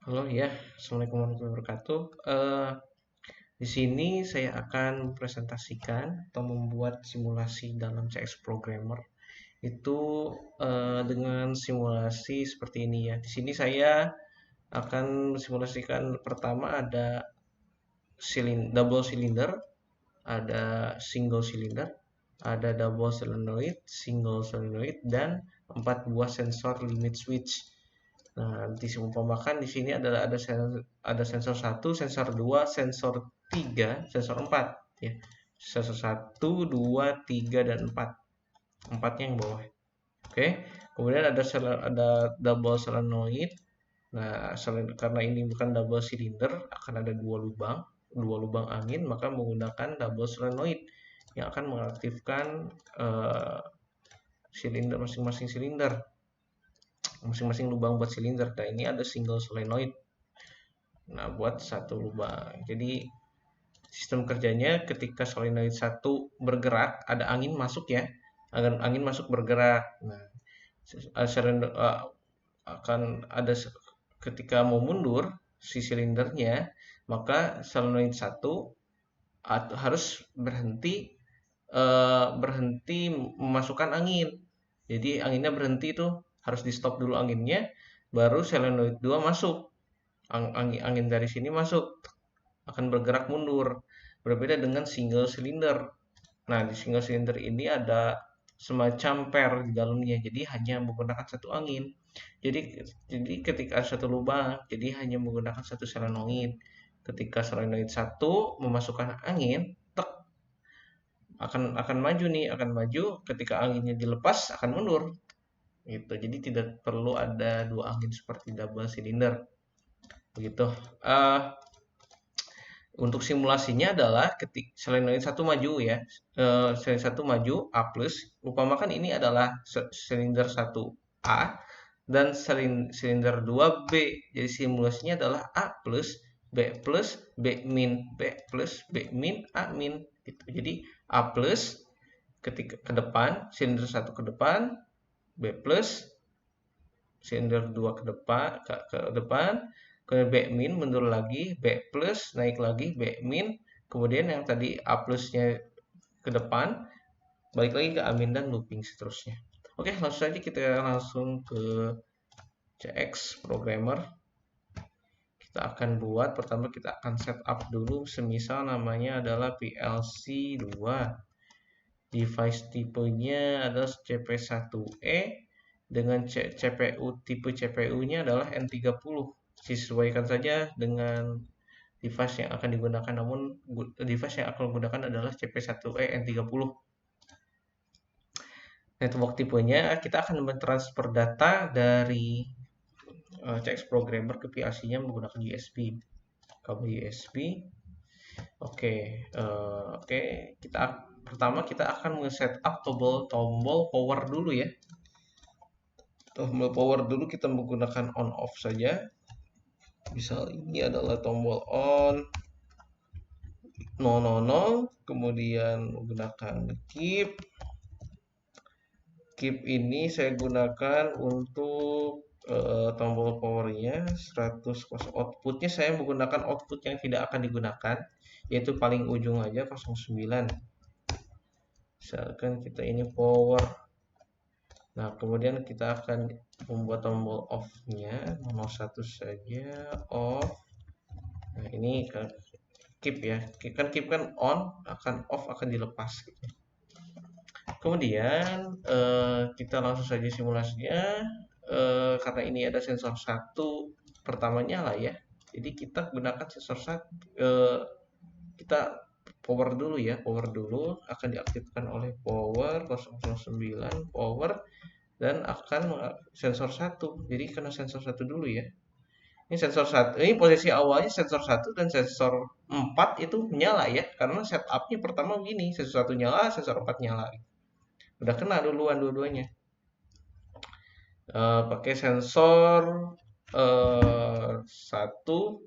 Halo ya, Assalamualaikum warahmatullahi wabarakatuh. Di sini saya akan presentasikan atau membuat simulasi dalam CS Programmer itu dengan simulasi seperti ini ya. Di sini saya akan simulasikan pertama ada double cylinder, ada single cylinder, ada double solenoid, single solenoid, dan 4 buah sensor limit switch. Nah, diumpamakan di sini adalah ada sensor satu, sensor 2, sensor 3, sensor 4 ya. Sensor satu, 2, 3 dan 4. Empatnya yang bawah. Oke. Kemudian ada double solenoid. Nah, karena ini bukan double cylinder, akan ada dua lubang angin, maka menggunakan double solenoid yang akan mengaktifkan silinder masing-masing silinder, masing-masing lubang buat silinder. Dan ini ada single solenoid. Nah, buat satu lubang. Jadi sistem kerjanya ketika solenoid satu bergerak, ada angin masuk ya. Angin masuk bergerak. Nah, akan ada ketika mau mundur si silindernya, maka solenoid satu harus berhenti memasukkan angin. Jadi anginnya berhenti tuh, harus di stop dulu anginnya, baru solenoid 2 masuk. Angin dari sini masuk, akan bergerak mundur. Berbeda dengan single cylinder. Nah, di single cylinder ini ada semacam pair di dalamnya, jadi hanya menggunakan satu angin. Jadi ketika satu lubang, jadi hanya menggunakan satu solenoid. Ketika solenoid satu memasukkan angin, tek, akan maju nih, akan maju. Ketika anginnya dilepas, akan mundur. Gitu. Jadi tidak perlu ada dua angin seperti double cylinder. Begitu. Uh, Untuk simulasinya adalah ketik solenoid satu maju ya, solenoid satu maju A plus, upamakan ini adalah silinder satu A dan silinder 2 B. Jadi simulasinya adalah A plus, B min, B plus, B min, A min gitu. Jadi A plus ketika ke depan, silinder satu ke depan, B plus, silinder 2 ke depan, ke depan, kemudian B min mundur lagi, B plus naik lagi, B min, kemudian yang tadi A plusnya ke depan, balik lagi ke A min dan looping seterusnya. Oke, langsung saja kita langsung ke CX Programmer. Kita akan buat, pertama kita akan setup dulu, semisal namanya adalah PLC2. Device tipenya adalah CP1E dengan CPU, tipe CPU-nya adalah N30. Disesuaikan saja dengan device yang akan digunakan, namun device yang akan digunakan adalah CP1E N30. Network tipenya kita akan mentransfer data dari CX Programmer ke PLC-nya menggunakan USB. Kabel USB. Oke, oke. Pertama kita akan men-setup tombol power dulu ya. Tombol power dulu kita menggunakan on off saja. Misal ini adalah tombol on 000, kemudian menggunakan keep. Keep ini saya gunakan untuk tombol powernya 100. Outputnya saya menggunakan output yang tidak akan digunakan, yaitu paling ujung aja 09. Misalkan kita ini power. Nah, kemudian kita akan membuat tombol off-nya 01 saja, off. Nah, ini keep ya. Keep kan on, akan off akan dilepas gitu. Kemudian kita langsung saja simulasinya. Karena ini ada sensor satu pertama nyala ya. Jadi kita gunakan sensor satu. Kita power dulu ya. Power dulu akan diaktifkan oleh power 009 power dan akan sensor satu. Jadi karena sensor satu dulu ya. Ini sensor satu, ini posisi awalnya sensor satu dan sensor 4 itu nyala ya, karena setupnya pertama begini, sensor satu nyala, sensor 4 nyala. Udah kena duluan dua-duanya. Pakai sensor satu,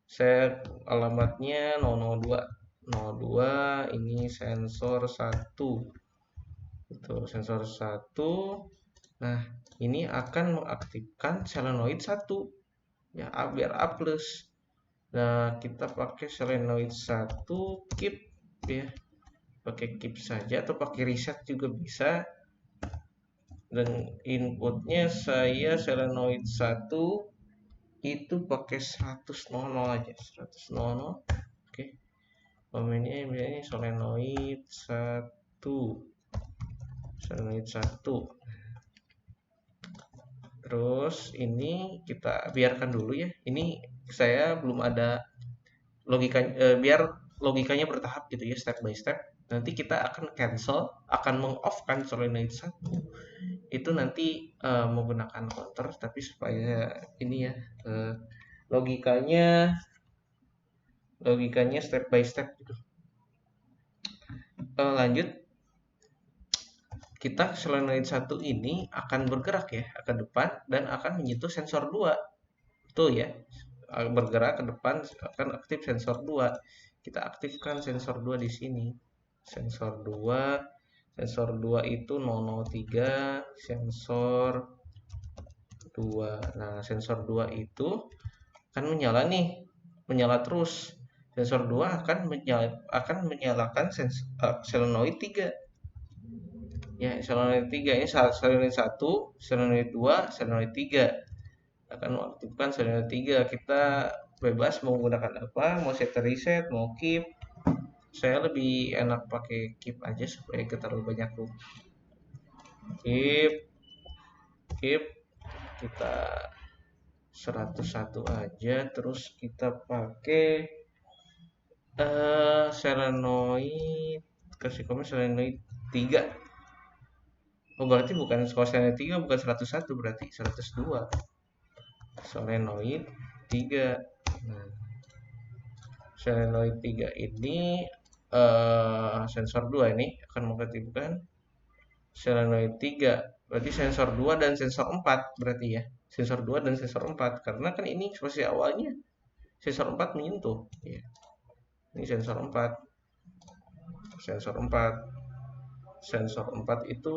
saya alamatnya 002. 02 ini sensor satu. Itu sensor satu. Nah, ini akan mengaktifkan solenoid satu. ya biar A plus. Nah, kita pakai solenoid 1 keep ya. Pakai keep saja atau pakai reset juga bisa. Dan inputnya saya solenoid 1 itu pakai 100 aja, 100. Oke. Komennya misalnya solenoid 1. Solenoid 1. Terus ini kita biarkan dulu ya. Ini saya belum ada logika, biar logikanya bertahap gitu ya, step by step. Nanti kita akan cancel, akan mengoff-kan solenoid 1. Itu nanti menggunakan counter, tapi supaya ini ya, logikanya step by step gitu. Lanjut, kita solenoid 1 ini akan bergerak ya ke depan dan akan menyentuh sensor 2. Betul ya? Bergerak ke depan akan aktif sensor 2. Kita aktifkan sensor 2 di sini. Sensor 2 itu 003 sensor 2. Nah, sensor 2 itu kan menyala nih, menyala terus. Sensor 2 akan menyalakan solenoid 3. Ya, solenoid 3 ini solenoid 1, solenoid 2, solenoid 3. Akan mengaktifkan solenoid 3. Kita bebas mau menggunakan apa, mau set reset, mau keep. Saya lebih enak pakai keep aja supaya kita terlalu banyak tuh. Keep kita 101 aja, terus kita pakai solenoid, kasih komen solenoid 3. Oh, berarti bukan solenoid 3, bukan 101, berarti 102. Solenoid 3. Nah, solenoid 3 ini sensor 2 ini akan mengaktifkan solenoid 3. Berarti sensor 2 dan sensor 4 berarti ya. Sensor 2 dan sensor 4 karena kan ini posisi awalnya sensor 4 menyentuh ya. Ini sensor 4. Sensor 4. Sensor 4 itu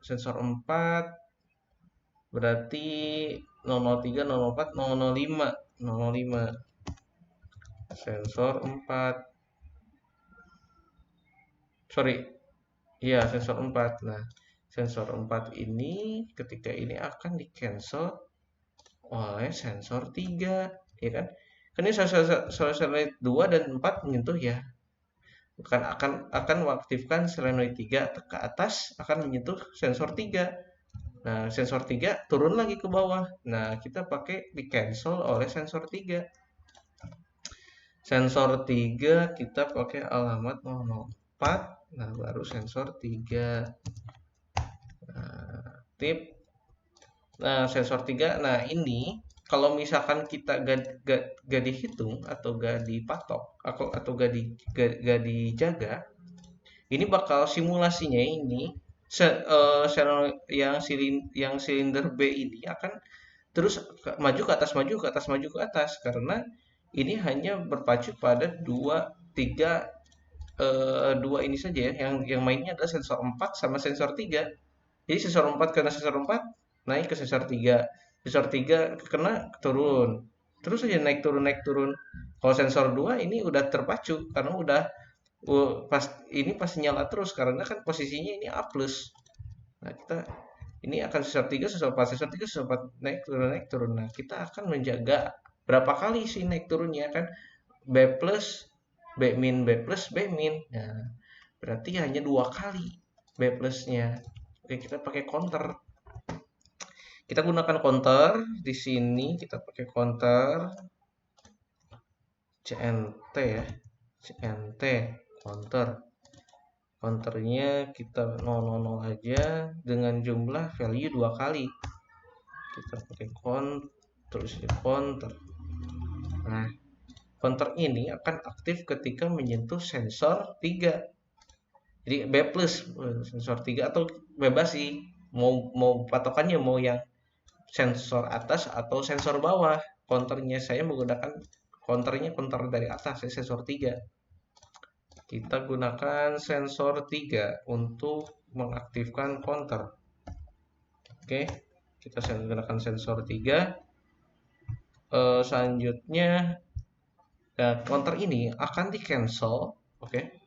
sensor 4 berarti 003, 004, 005. 005. Sensor 4. Sorry. Iya, sensor 4. Nah, sensor 4 ini ketika ini akan di-cancel oleh sensor 3, ya kan? Kan ini solenoid 2 dan 4 menyentuh ya. Akan mengaktifkan solenoid 3 ke atas akan menyentuh sensor 3. Nah, sensor 3 turun lagi ke bawah. Nah, kita pakai di-cancel oleh sensor 3. Sensor 3 kita pakai alamat 004. Nah, baru sensor 3. Nah, tip. Nah, sensor 3. Nah, ini kalau misalkan kita gak dihitung atau gak dipatok atau gak dijaga, ini bakal simulasinya ini yang silinder B ini akan terus maju ke atas, maju ke atas, maju ke atas karena ini hanya berpacu pada dua ini saja ya. Yang mainnya adalah sensor 4 sama sensor 3. Jadi sensor 4 kena sensor 4 naik ke sensor 3. Sensor 3 kena turun. Terus aja naik turun. Kalau sensor 2 ini udah terpacu karena udah pasti nyala terus karena kan posisinya ini A+. Nah, kita ini akan sensor 3, sensor 4, sensor 3, sensor 4 naik turun. Nah, kita akan menjaga berapa kali sih naik turunnya kan B+, B min, B plus, B min. Nah, berarti hanya 2 kali B plusnya. Oke, kita pakai counter. Kita gunakan counter di sini. Kita pakai counter CNT ya. CNT counter. Counternya kita 000 aja dengan jumlah value 2 kali. Kita pakai terus counter. Nah, counter ini akan aktif ketika menyentuh sensor 3. Jadi B plus sensor 3 atau bebas sih. Mau patokannya mau yang sensor atas atau sensor bawah. Counternya saya menggunakan counter dari atas, sensor 3. Kita gunakan sensor 3 untuk mengaktifkan counter. Oke. Kita gunakan sensor 3. Selanjutnya counter ini akan di cancel. Oke.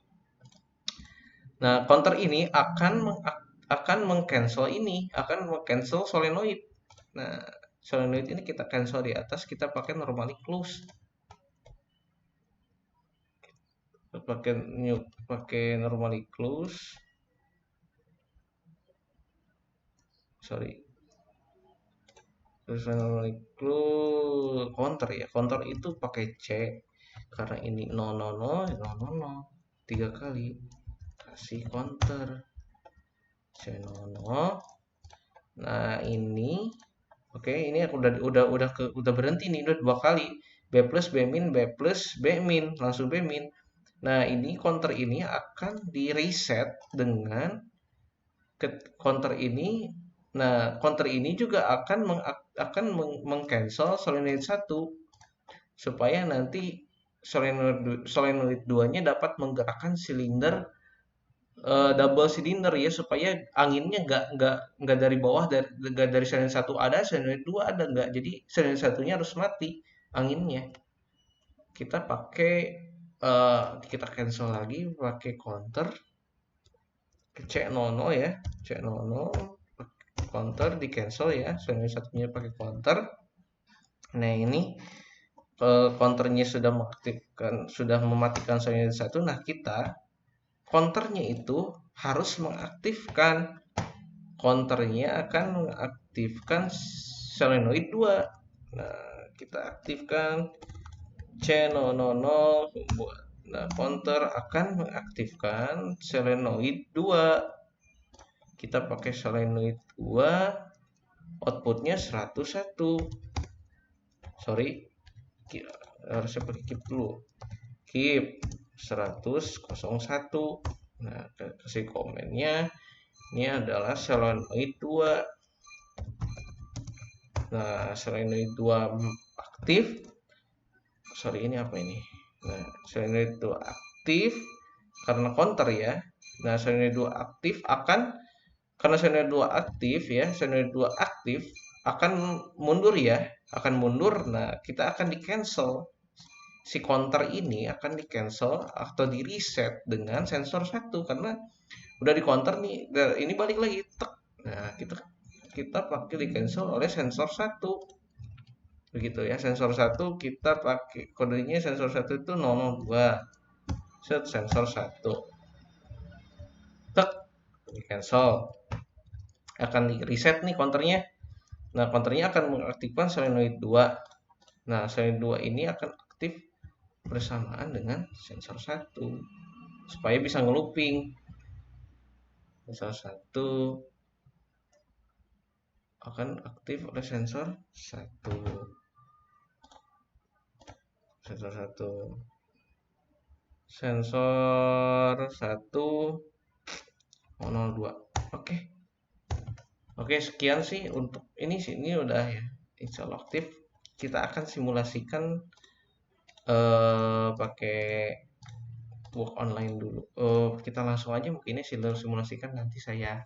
Nah, counter ini akan mengcancel ini, akan mengcancel solenoid. Nah, solenoid ini kita cancel di atas, kita pakai normally close. Pakai normally close. Sorry. Terus normally close counter ya. Counter itu pakai C karena ini 000 000 3 kali. Kasih counter C00. Nah, ini oke, ini aku udah berhenti nih, udah 2 kali. B plus B min, B plus B min, langsung B min. Nah, ini counter ini akan di reset dengan counter ini. Nah, counter ini juga akan mengcancel solenoid 1 supaya nanti solenoid 2-nya dapat menggerakkan silinder double silinder ya, supaya anginnya nggak dari bawah, dari solenoid 1 ada, solenoid 2 ada nggak. Jadi solenoid 1-nya harus mati anginnya. Kita pakai kita cancel lagi pakai counter C00 ya, C00 counter di cancel ya, solenoid 1-nya pakai counter. Nah, ini counternya sudah mematikan solenoid 1. Nah, kita counternya itu harus mengaktifkan. Counternya akan mengaktifkan solenoid 2. Nah, kita aktifkan C00. Nah, counter akan mengaktifkan solenoid 2. Kita pakai solenoid 2, outputnya 101. Sorry, harusnya pakai keep dulu. Keep 10001. Nah, kasih komennya ini adalah solenoid 2. Nah, solenoid 2 aktif. Sorry, ini apa ini? Nah, solenoid 2 aktif karena counter ya. Nah, solenoid 2 aktif karena solenoid 2 aktif ya, solenoid 2 aktif akan mundur ya, akan mundur. Nah, kita akan di cancel. Si counter ini akan di cancel atau di reset dengan sensor 1 karena udah di counter nih, ini balik lagi. Nah, kita pakai di cancel oleh sensor 1. Begitu ya, sensor 1 kita pakai kodenya, sensor 1 itu 002. Set sensor 1. Tek, di cancel. Akan di reset nih counternya. Nah, counternya akan mengaktifkan solenoid 2. Nah, solenoid 2 ini akan aktif bersamaan dengan sensor 1 supaya bisa ngelooping. Sensor 1 akan aktif oleh sensor 1. Sensor 1. Sensor 1 02. Oke. Oke, sekian sih untuk ini udah ya. Install aktif. Kita akan simulasikan pakai work online dulu. Kita langsung aja mungkin ini simulasikan, nanti saya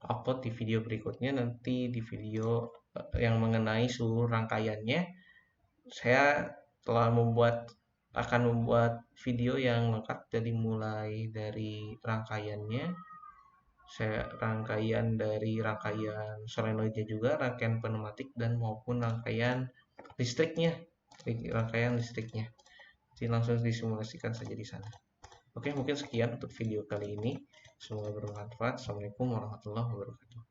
upload di video berikutnya. Nanti di video yang mengenai seluruh rangkaiannya, saya akan membuat video yang lengkap, jadi mulai dari rangkaiannya, rangkaian solenoidnya juga, rangkaian pneumatik, dan maupun rangkaian listriknya. Jadi langsung disimulasikan saja di sana. Oke, mungkin sekian untuk video kali ini. Semoga bermanfaat. Assalamualaikum warahmatullahi wabarakatuh.